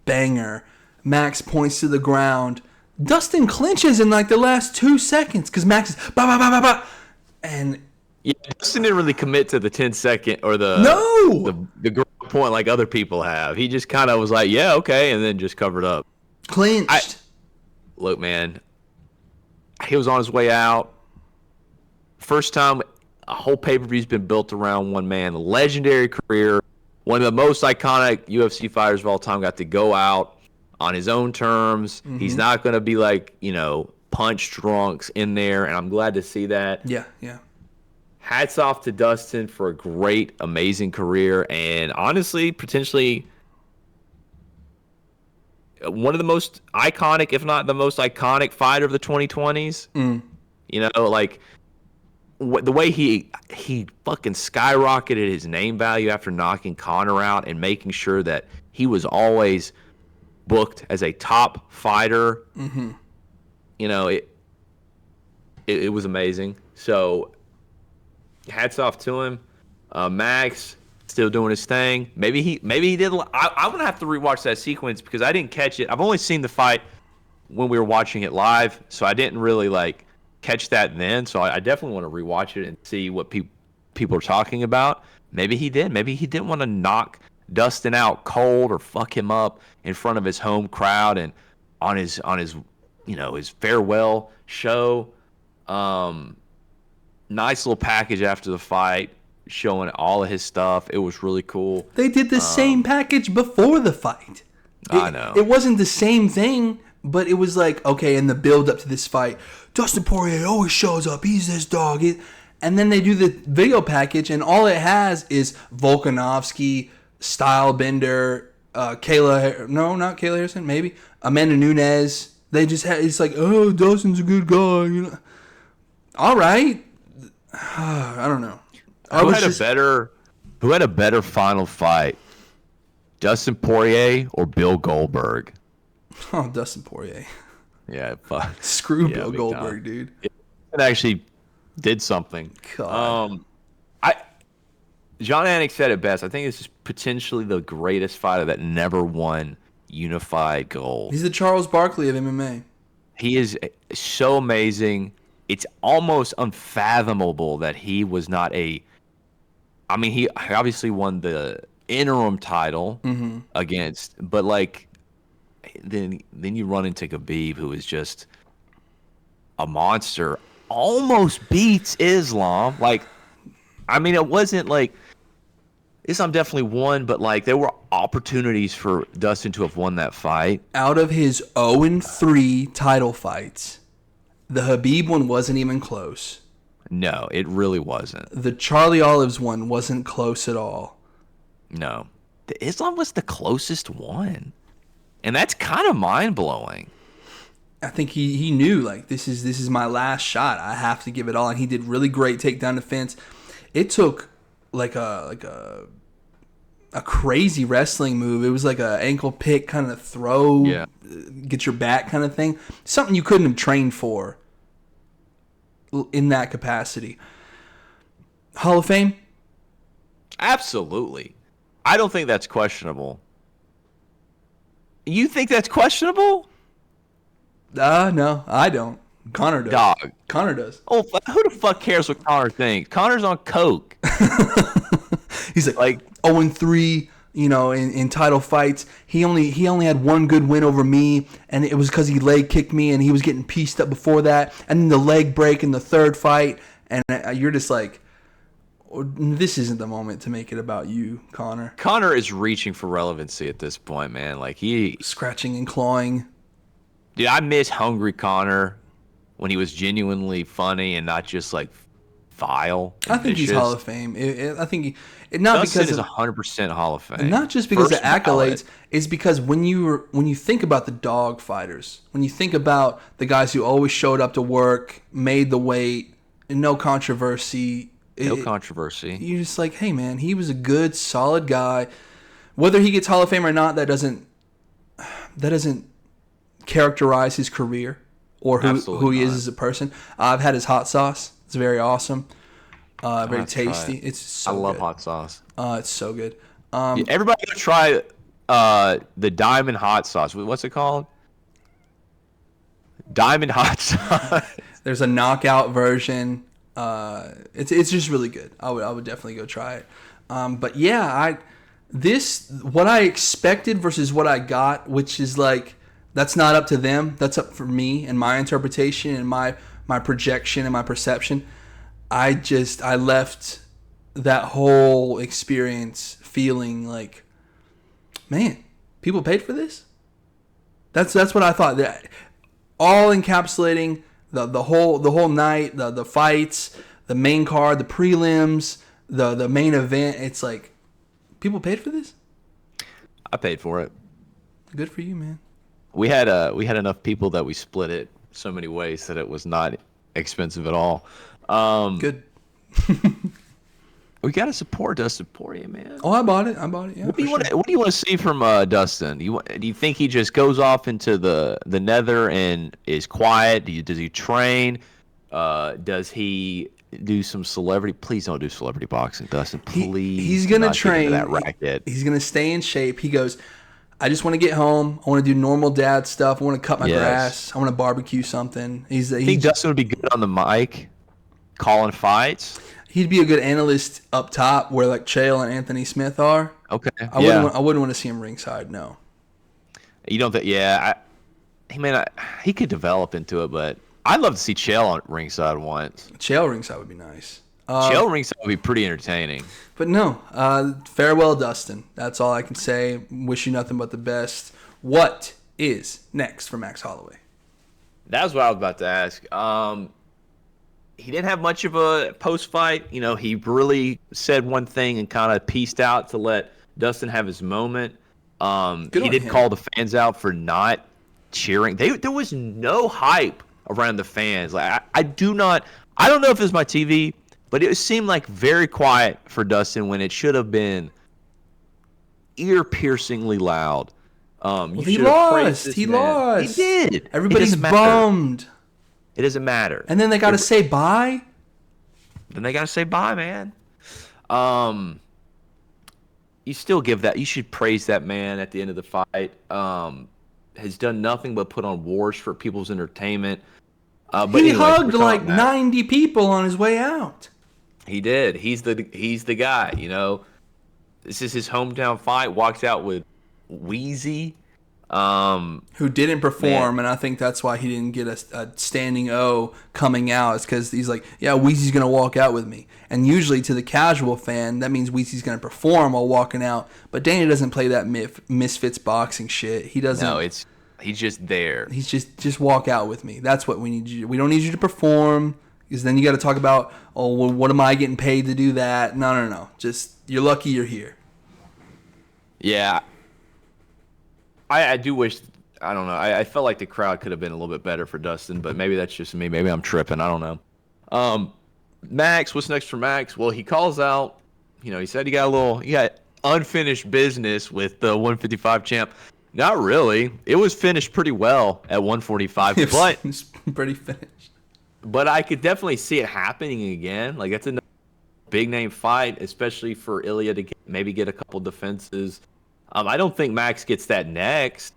banger. Max points to the ground. Dustin clinches in like the last 2 seconds because Max is ba ba ba ba ba, and yeah, Dustin didn't really commit to the 10-second or the ground point like other people have. He just kind of was like, yeah, okay, and then just covered up. Clinched. Look, man, he was on his way out. First time a whole pay-per-view's been built around one man. Legendary career. One of the most iconic UFC fighters of all time got to go out on his own terms. Mm-hmm. He's not going to be like, punch drunks in there, and I'm glad to see that. Yeah. Hats off to Dustin for a great, amazing career, and honestly, potentially one of the most iconic, if not the most iconic fighter of the 2020s. The way he fucking skyrocketed his name value after knocking Conor out and making sure that he was always booked as a top fighter. Mm-hmm. It was amazing. So hats off to him. Max still doing his thing. Maybe he did. I'm gonna have to rewatch that sequence because I didn't catch it. I've only seen the fight when we were watching it live, so I didn't really catch that then. So I definitely want to rewatch it and see what people are talking about. Maybe he did. Maybe he didn't want to knock Dustin out cold or fuck him up in front of his home crowd and on his his farewell show. Nice little package after the fight showing all of his stuff. It was really cool. They did the same package before the fight. I know. It wasn't the same thing, but it was like, okay, in the build up to this fight, Dustin Poirier always shows up. He's this dog. And then they do the video package, and all it has is Volkanovski, Stylebender, not Kayla Harrison, maybe Amanda Nunes. They just had, it's like, oh, Dustin's a good guy. All right. I don't know. Who had a better final fight? Dustin Poirier or Bill Goldberg? Oh, Dustin Poirier. Yeah, fuck. Screw Bill Goldberg, dude. It actually did something. God. John Anik said it best. I think this is potentially the greatest fighter that never won unified gold. He's the Charles Barkley of MMA. He is so amazing. It's almost unfathomable that he was not he obviously won the interim title against, but then you run into Khabib, who is just a monster. Almost beats Islam. It wasn't Islam definitely won, but there were opportunities for Dustin to have won that fight. Out of his 0-3 title fights, the Khabib one wasn't even close. No, it really wasn't. The Charlie Olives one wasn't close at all. No. The Islam was the closest one. And that's kind of mind-blowing. I think he knew, this is my last shot. I have to give it all. And he did really great takedown defense. It took a crazy wrestling move. It was like a ankle pick kind of throw, get your back kind of thing. Something you couldn't have trained for in that capacity. Hall of Fame? Absolutely. I don't think that's questionable. You think that's questionable? No, I don't. Conor does. Dog. Conor does. Oh, who the fuck cares what Conor thinks? Conor's on coke. He's like Like 0-3, in title fights. He only had one good win over me, and it was because he leg kicked me, and he was getting pieced up before that, and then the leg break in the third fight, and you're just like, this isn't the moment to make it about you, Conor. Conor is reaching for relevancy at this point, man. Like he Scratching and clawing. Dude, I miss hungry Conor when he was genuinely funny and not just like vile. I think he's Hall of Fame. I think not Dustin because is of 100% Hall of Fame. not just because First of accolades. ballot. It's because when you think about the dog fighters, when you think about the guys who always showed up to work, made the weight, and no controversy. No controversy. You're just like, hey man, he was a good, solid guy. Whether he gets Hall of Fame or not, that doesn't characterize his career or who he is as a person. I've had his hot sauce. It's very awesome. Very tasty. It's so I love good. hot sauce. It's so good. Yeah, everybody go try the Diamond Hot Sauce. What's it called? Diamond Hot Sauce. There's a knockout version. It's just really good. I would definitely go try it. But yeah, what I expected versus what I got, which is like, that's not up to them. That's up for me and my interpretation and my projection and my perception. I left that whole experience feeling like, man, people paid for this. That's what I thought. That all encapsulating the whole night, the fights, the main card, the prelims, the main event. It's like, people paid for this. I paid for it. Good for you, man. We had enough people that we split it so many ways that it was not expensive at all. Good. We gotta support Dustin Poirier, man. Oh, I bought it. Yeah. What do you want to see from Dustin? Do you think he just goes off into the nether and is quiet? Does he train? Does he do some celebrity? Please don't do celebrity boxing, Dustin. Please. He's gonna train. That racket. He's gonna stay in shape. He goes, I just want to get home. I want to do normal dad stuff. I want to cut my grass. I want to barbecue something. I think Dustin would be good on the mic, calling fights. He'd be a good analyst up top, where like Chael and Anthony Smith are. Okay. I wouldn't want to see him ringside. No. You don't think? Yeah. He could develop into it, but I'd love to see Chael on ringside once. Chael ringside would be nice. Chael ringside would be pretty entertaining. But no, farewell, Dustin. That's all I can say. Wish you nothing but the best. What is next for Max Holloway? That was what I was about to ask. He didn't have much of a post-fight. He really said one thing and kind of pieced out to let Dustin have his moment. He did call the fans out for not cheering. There was no hype around the fans. Like I don't know if it was my TV, but it seemed like very quiet for Dustin when it should have been ear-piercingly loud. He lost. He lost. He did. Everybody's bummed. It doesn't matter. And then they got to say bye? Then they got to say bye, man. You still give that. You should praise that man at the end of the fight. Has done nothing but put on wars for people's entertainment. But he hugged like 90 people on his way out. He did. He's the guy, This is his hometown fight. Walks out with Wheezy. Who didn't perform, and I think that's why he didn't get a standing O coming out. It's because he's like, yeah, Weezy's going to walk out with me. And usually to the casual fan, that means Weezy's going to perform while walking out. But Danny doesn't play that Misfits boxing shit. He doesn't. No, he's just there. He's just walk out with me. That's what we need you to do. We don't need you to perform, because then you got to talk about, oh, well, what am I getting paid to do that? No. Just, you're lucky you're here. Yeah. I do wish, I don't know, I felt like the crowd could have been a little bit better for Dustin, but maybe that's just me. Maybe I'm tripping. I don't know. Max, what's next for Max? Well, he calls out, he said he got unfinished business with the 155 champ. Not really. It was finished pretty well at 145, but it's pretty finished. But I could definitely see it happening again. Like, that's a big name fight, especially for Ilya to maybe get a couple defenses. I don't think Max gets that next.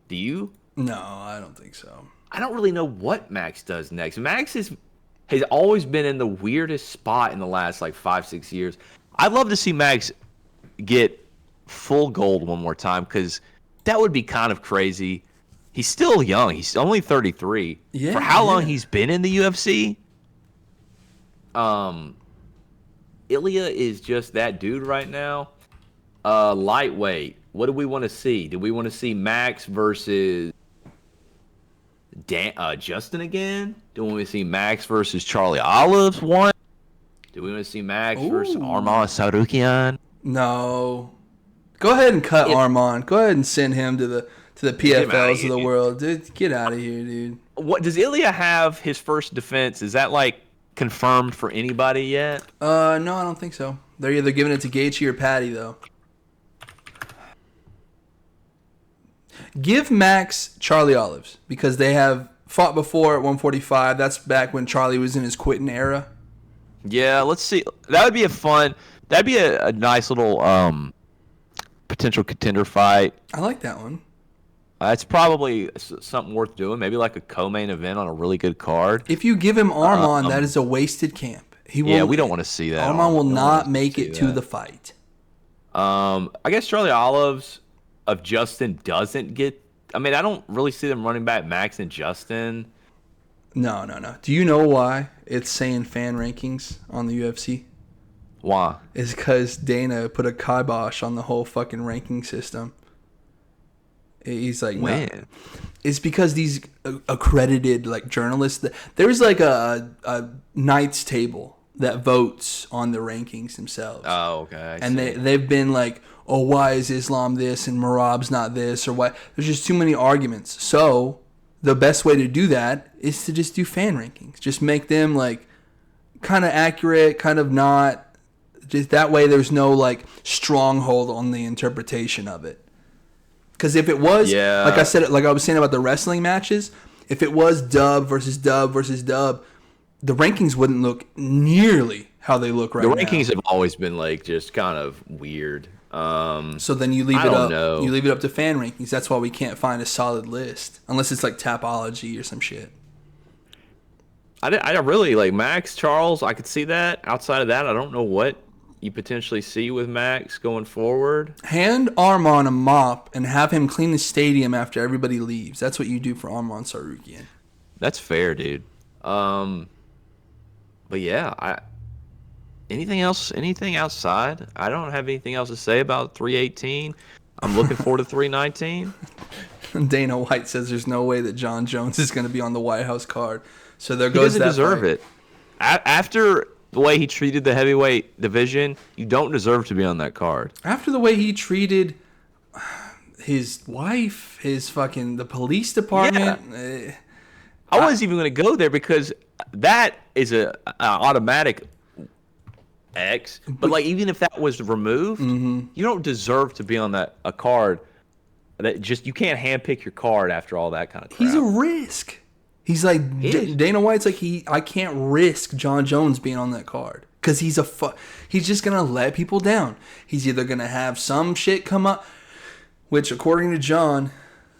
Do you? No, I don't think so. I don't really know what Max does next. Max has always been in the weirdest spot in the last 5-6 years. I'd love to see Max get full gold one more time because that would be kind of crazy. He's still young. He's only 33. Yeah, for how long yeah. he's been in the UFC, Ilya is just that dude right now. Lightweight. What do we want to see? Do we want to see Max versus Justin again? Do we want to see Max versus Charlie Olives one? Do we want to see Max versus Arman Sarukian? No. Go ahead and cut Armand. Go ahead and send him to the PFLs of the world. Dude, get out of here, dude. What does Ilya have his first defense? Is that like confirmed for anybody yet? No, I don't think so. They're either giving it to Gaethje or Patty, though. Give Max Charlie Olives because they have fought before at 145. That's back when Charlie was in his quitting era. Yeah, let's see. That would be that'd be a nice little potential contender fight. I like that one. It's probably something worth doing. Maybe like a co-main event on a really good card. If you give him Arman, that is a wasted camp. We don't want to see that. Arman will not make it to the fight. I guess Charlie Olives of Justin doesn't get. I mean, I don't really see them running back Max and Justin. No. Do you know why it's saying fan rankings on the UFC? Why? It's because Dana put a kibosh on the whole fucking ranking system. He's like, when? No. It's because these accredited like journalists. There's like a Knights table that votes on the rankings themselves. Oh, okay. And they've been like, oh, why is Islam this and Marab's not this or why? There's just too many arguments. So the best way to do that is to just do fan rankings. Just make them like kind of accurate, kind of not. Just that way there's no like stronghold on the interpretation of it. Because if it was, like I said, like I was saying about the wrestling matches, if it was dub versus dub versus dub, the rankings wouldn't look nearly how they look right now. The rankings have always been like just kind of weird. So then you leave it up. You leave it up to fan rankings. That's why we can't find a solid list unless it's like Tapology or some shit. I really like Max Charles. I could see that. Outside of that, I don't know what you potentially see with Max going forward. Hand Arman a mop and have him clean the stadium after everybody leaves. That's what you do for Arman Sarukian. That's fair, dude. But yeah, anything else? Anything outside? I don't have anything else to say about 318. I'm looking forward to 319. Dana White says there's no way that John Jones is going to be on the White House card. So there goes that. He doesn't deserve fight. it. After the way he treated the heavyweight division, you don't deserve to be on that card. After the way he treated his wife, the police department. Yeah. I wasn't even going to go there because that is a automatic X. But like even if that was removed, you don't deserve to be on a card. That just you can't handpick your card after all that kind of crap. He's a risk. He's like Dana White's like I can't risk John Jones being on that card because he's he's just gonna let people down. He's either gonna have some shit come up, which according to John,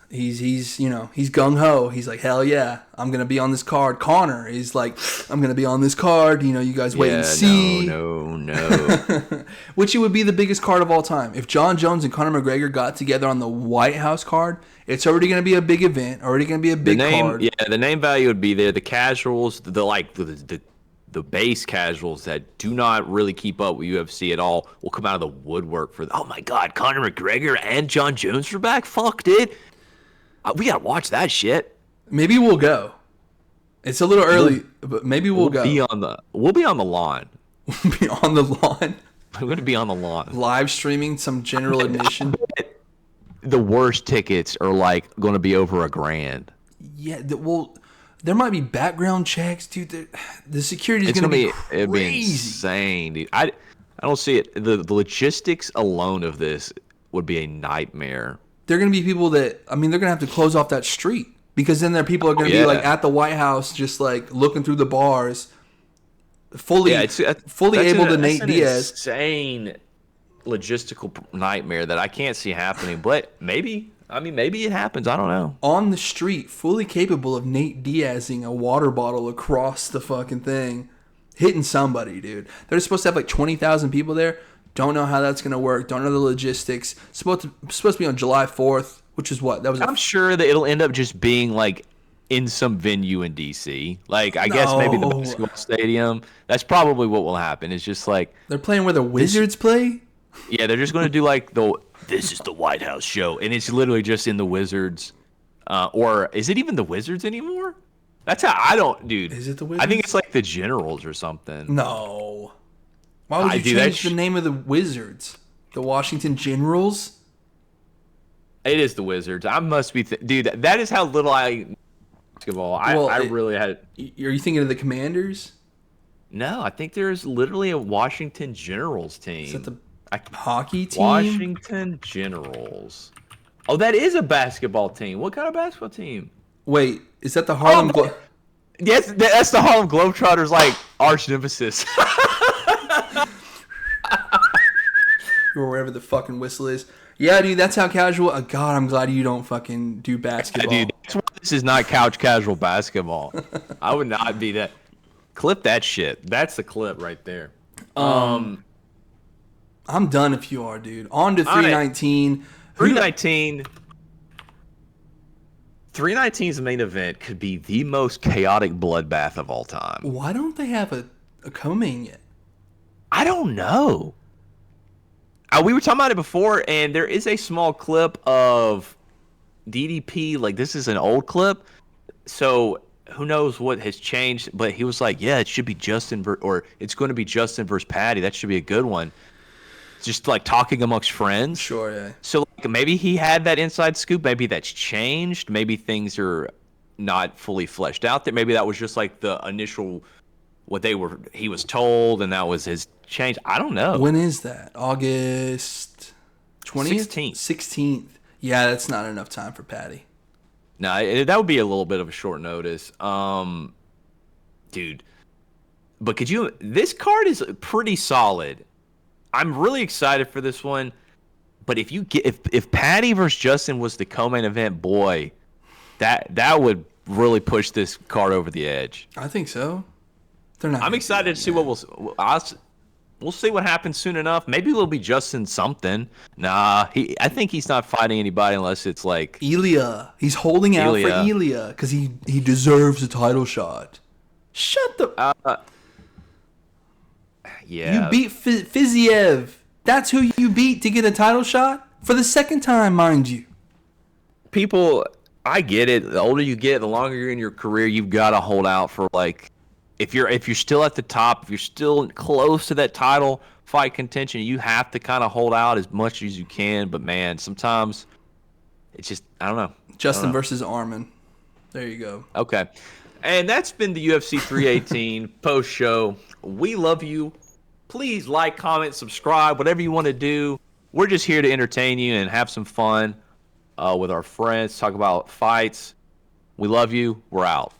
he's gung ho. He's like hell yeah, I'm gonna be on this card. Connor is like I'm gonna be on this card. You guys wait and see. No. Which it would be the biggest card of all time if John Jones and Conor McGregor got together on the White House card. It's already going to be a big event. Already going to be a big card. Yeah, the name value would be there. The casuals, the base casuals that do not really keep up with UFC at all will come out of the woodwork for. Oh my God, Conor McGregor and John Jones are back. Fuck, dude. We gotta watch that shit. Maybe we'll go. It's a little early, but maybe we'll go. We'll be on the lawn. We'll be on the lawn. We're gonna be on the lawn. Live streaming some general admission. The worst tickets are like going to be over $1,000. Yeah, well, there might be background checks, dude. The security is going to be crazy. It'd be insane, dude. I don't see it. The logistics alone of this would be a nightmare. There are going to be people that they're going to have to close off that street because then people are going to be like at the White House, just like looking through the bars, fully able to Nate Diaz. Insane logistical nightmare that I can't see happening, but maybe it happens. I don't know. On the street, fully capable of Nate Diazing a water bottle across the fucking thing hitting somebody, dude. They're supposed to have like 20,000 people there. Don't know how that's gonna work. Don't know the logistics. Supposed to be on July 4th, which is what that was. I'm sure that it'll end up just being like in some venue in DC. Like I guess maybe the basketball stadium. That's probably what will happen. It's just like they're playing where the Wizards play. Yeah, they're just going to do like this is the White House show, and it's literally just in the Wizards. Or is it even the Wizards anymore? That's how I don't, dude. Is it the Wizards? I think it's like the Generals or something. No. Why would you change the name of the Wizards? The Washington Generals? It is the Wizards. I must be, dude. That is how little I basketball. I really had. Are you thinking of the Commanders? No, I think there's literally a Washington Generals team. Is that the hockey team? Washington Generals. Oh, that is a basketball team. What kind of basketball team? Wait, is that the Harlem? Yes, that's the Harlem Globetrotters, like arch nemesis. Or wherever the fucking whistle is. Yeah, dude, that's how casual. God, I'm glad you don't fucking do basketball. Dude, this is not couch casual basketball. I would not be that. Clip that shit. That's the clip right there. I'm done if you are, dude. On to 319. 319. 319's main event could be the most chaotic bloodbath of all time. Why don't they have a co-main yet? I don't know. We were talking about it before, and there is a small clip of DDP. Like, this is an old clip, so who knows what has changed. But he was like, yeah, it should be it's going to be Justin versus Patty. That should be a good one. Just, like, talking amongst friends. Sure, yeah. So, like, maybe he had that inside scoop. Maybe that's changed. Maybe things are not fully fleshed out there. Maybe that was just, like, the initial he was told, and that was his change. I don't know. When is that? August 20th? 16th. Yeah, that's not enough time for Patty. No, that would be a little bit of a short notice. Dude. But this card is pretty solid. I'm really excited for this one. But if Patty versus Justin was the co-main event, boy, that would really push this card over the edge. I think so. They're not. I'm excited to see what we'll see what happens soon enough. Maybe it'll be Justin something. Nah, I think he's not fighting anybody unless it's like Ilya. He's holding out for Ilya because he deserves a title shot. Shut the. Yeah. You beat Fiziev. That's who you beat to get a title shot for the second time, mind you. People, I get it. The older you get, the longer you're in your career, you've got to hold out for like. If you're still at the top, if you're still close to that title fight contention, you have to kind of hold out as much as you can. But man, sometimes it's just I don't know. Justin versus Armin. There you go. Okay, and that's been the UFC 318 post show. We love you. Please like, comment, subscribe, whatever you want to do. We're just here to entertain you and have some fun with our friends. Talk about fights. We love you. We're out.